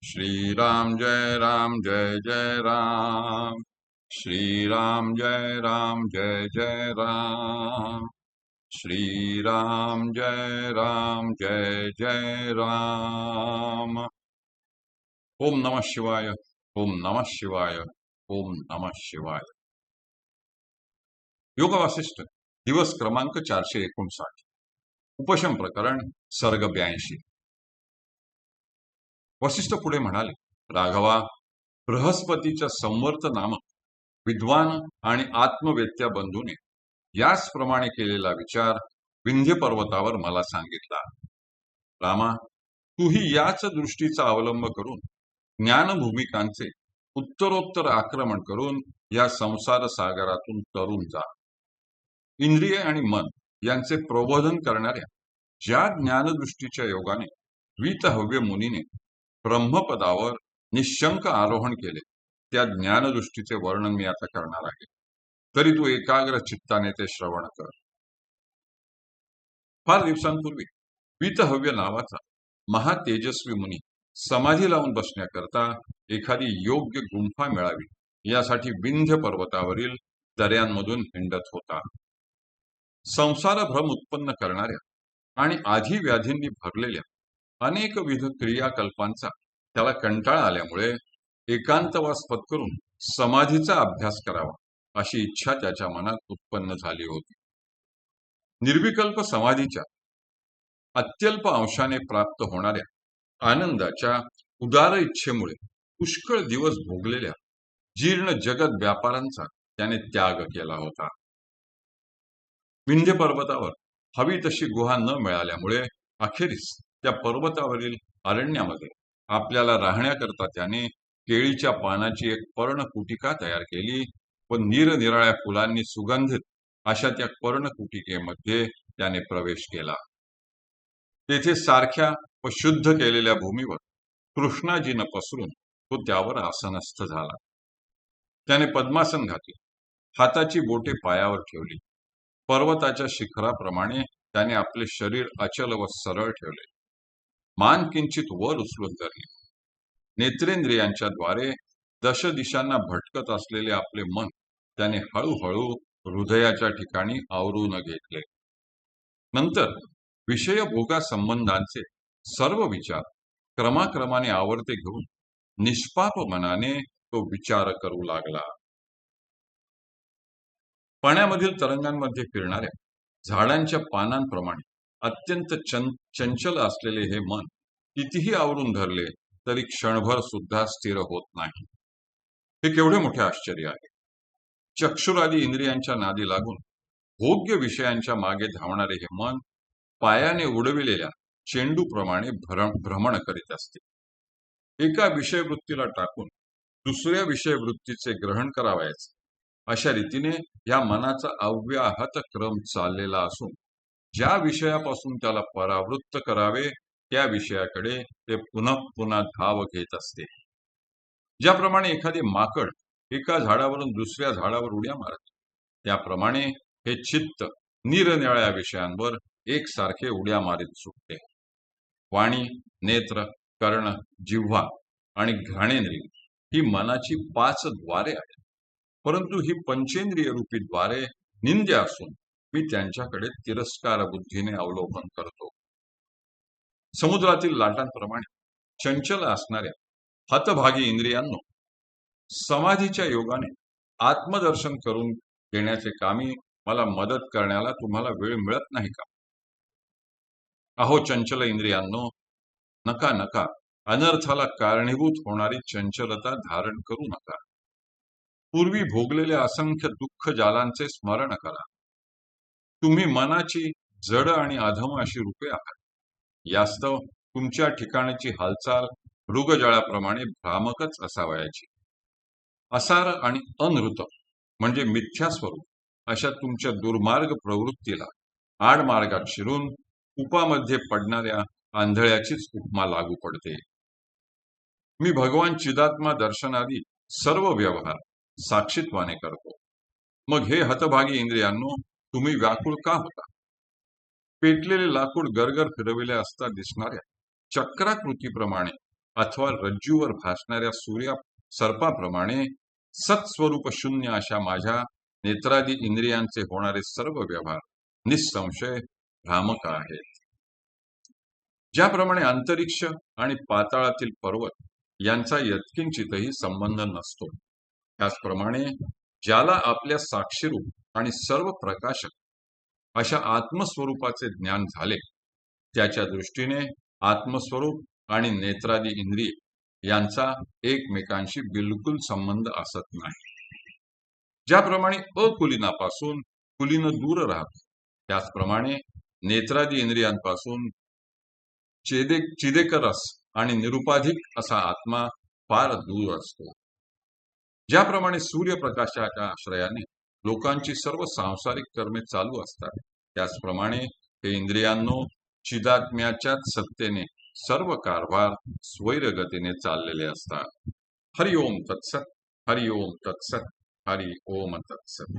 श्री राम जय जय राम। श्री राम जय राम। श्री राम जय राम। ओम नमः शिवाय। ओम नमः शिवाय। ओम नमः शिवाय। योग वासिष्ठ दिवस क्रमांक 459। उपशम प्रकरण सर्ग 82। वसिष्ठ पुढे म्हणाले, राघवा, बृहस्पतीच्या संवर्त नामक विद्वान आणि आत्मवेत्या बंधूने याचप्रमाणे केलेला विचार विंध्य पर्वतावर मला सांगितला. रामा, तूही याच दृष्टीचा अवलंब करून ज्ञानभूमिकांचे उत्तरोत्तर आक्रमण करून या संसार सागरातून तरून जा. इंद्रिय आणि मन यांचे प्रबोधन करणाऱ्या ज्या ज्ञानदृष्टीच्या योगाने वीतहव्य मुनीने ब्रह्मपदावर निशंक आरोहण केले, त्या ज्ञानदृष्टीचे वर्णन मी आता करणार आहे. तरी तू एकाग्र चित्ताने ते श्रवण कर. फार दिवसांपूर्वी वीतहव्य नावाचा महातेजस्वी मुनी समाधी लावून बसण्याकरता एखादी योग्य गुंफा मिळावी यासाठी विंध्य पर्वतावरील दऱ्यांमधून हिंडत होता. संसार भ्रम उत्पन्न करणाऱ्या आणि आधी व्याधींनी भरलेल्या अनेकविध क्रियाकल्पांचा त्याला कंटाळा आल्यामुळे एकांतवास पत्करून समाधीचा अभ्यास करावा अशी इच्छा त्याच्या मनात उत्पन्न झाली होती. निर्विकल्प समाधीच्या अत्यल्प अंशाने प्राप्त होणाऱ्या आनंदाच्या उदार इच्छेमुळे पुष्कळ दिवस भोगलेल्या जीर्ण जगत व्यापारांचा त्याने त्याग केला होता. विंध्य पर्वतावर हवी तशी गुहा न मिळाल्यामुळे अखेरीस त्या पर्वतावरील अरण्यामध्ये आपल्याला राहण्याकरता त्याने केळीच्या पानाची एक पर्णकुटिका तयार केली व निरनिराळ्या फुलांनी सुगंधित अशा त्या पर्णकुटिकेमध्ये त्याने प्रवेश केला. तेथे सारख्या व शुद्ध केलेल्या भूमीवर कृष्णाजीनं पसरून तो त्यावर आसनस्थ झाला. त्याने पद्मासन घातले, हाताची बोटे पायावर ठेवली. पर्वताच्या शिखराप्रमाणे त्याने आपले शरीर अचल व सरळ ठेवले. मान किंचित वर उचलून धरली. नेत्रेंद्रियांच्या द्वारे दश दिशांना भटकत असलेले आपले मन त्याने हळूहळू हृदयाच्या ठिकाणी आवरून घेतले. नंतर विषय भोगा संबंधांचे सर्व विचार क्रमाक्रमाने आवर्ते घेऊन निष्पाप मनाने तो विचार करू लागला. पाण्यामधील तरंगांमध्ये फिरणाऱ्या झाडांच्या पानांप्रमाणे अत्यंत चंचल असलेले हे मन कितीही आवरून धरले तरी क्षणभर सुद्धा स्थिर होत नाही. हे केवढे मोठे आश्चर्य आहे. चक्षुरादी इंद्रियांच्या नादी लागून भोग्य विषयांच्या मागे धावणारे हे मन पायाने उडविलेल्या चेंडूप्रमाणे भ्रमण करीत असते. एका विषयवृत्तीला टाकून दुसऱ्या विषयवृत्तीचे ग्रहण करावयाचे अशा रीतीने या मनाचा अव्याहत क्रम चाललेला असून ज्या विषयापासून त्याला परावृत्त करावे त्या विषयाकडे ते पुन्हा पुन्हा धाव घेत असते. ज्याप्रमाणे एखादे माकड एका झाडावरून दुसऱ्या झाडावर उड्या मारते, त्याप्रमाणे हे चित्त निरनिराळ्या विषयांवर एकसारखे उड्या मारीत सुटते. वाणी, नेत्र, कर्ण, जिव्हा आणि घ्राणेंद्रिय ही मनाची 5 द्वारे आहेत. परंतु ही पंचेंद्रिय रूपी द्वारे निंद्य असून मी त्यांच्याकडे तिरस्कार बुद्धीने अवलोकन करतो. समुद्रातील लाटांप्रमाणे चंचल असणाऱ्या हतभागी इंद्रियांनो, समाधीच्या योगाने आत्मदर्शन करून देण्याचे कामी मला मदत करण्याला तुम्हाला वेळ मिळत नाही का? अहो चंचल इंद्रियांनो, नका नका अनर्थाला कारणीभूत होणारी चंचलता धारण करू नका. पूर्वी भोगलेल्या असंख्य दुःख जालांचे स्मरण करा. तुम्ही मनाची जड आणि अधम अशी रूपे आहात. यास्तव तुमच्या ठिकाणची हालचाल मृगजळाप्रमाणे भ्रामकच असावयाची. असार आणि अनृत म्हणजे मिथ्या स्वरूप अशा तुमच्या दुर्मार्ग प्रवृत्तीला आडमार्गात शिरून कुपामध्ये पडणाऱ्या आंधळ्याचीच उपमा लागू पडते. मी भगवान चिदात्मा दर्शनादी सर्व व्यवहार साक्षीत्वाने करतो. मग हे हतभागी इंद्रियांनो, तुम्ही व्याकुळ का होता? पेटलेले लाकूड गरगर फिरविले असता दिसणाऱ्या चक्राकृतीप्रमाणे अथवा रज्जूवर भासणाऱ्या सर्पाप्रमाणे सत्स्वरूप शून्य अशा माझ्या नेत्रादी इंद्रियांचे होणारे सर्व व्यवहार निःसंशय भ्रामक आहेत. ज्याप्रमाणे अंतरिक्ष आणि पाताळातील पर्वत यांचा यत्किंचितही संबंध नसतो, त्याचप्रमाणे ज्याला आपल्या साक्षीरूप आणि सर्व प्रकाशक अशा आत्मस्वरूपाचे ज्ञान झाले, त्याच्या दृष्टीने आत्मस्वरूप आणि नेत्रादी इंद्रिय यांचा एकमेकांशी बिलकुल संबंध असत नाही. ज्याप्रमाणे अकुलीनापासून कुलीन दूर राहतो, त्याचप्रमाणे नेत्रादी इंद्रियांपासून चिदेकरस आणि निरुपाधिक असा आत्मा फार दूर असतो. ज्याप्रमाणे सूर्यप्रकाशाच्या आश्रयाने लोकांची सर्व सांसारिक कर्मे चालू असतात, त्याचप्रमाणे हे इंद्रियांनो चिदात्म्याच्याच सत्तेने सर्व कारभार स्वैरगतीने चाललेले असतात. हरि ओम तत्सत, हरि ओम तत्सत, हरि ओम तत्सत.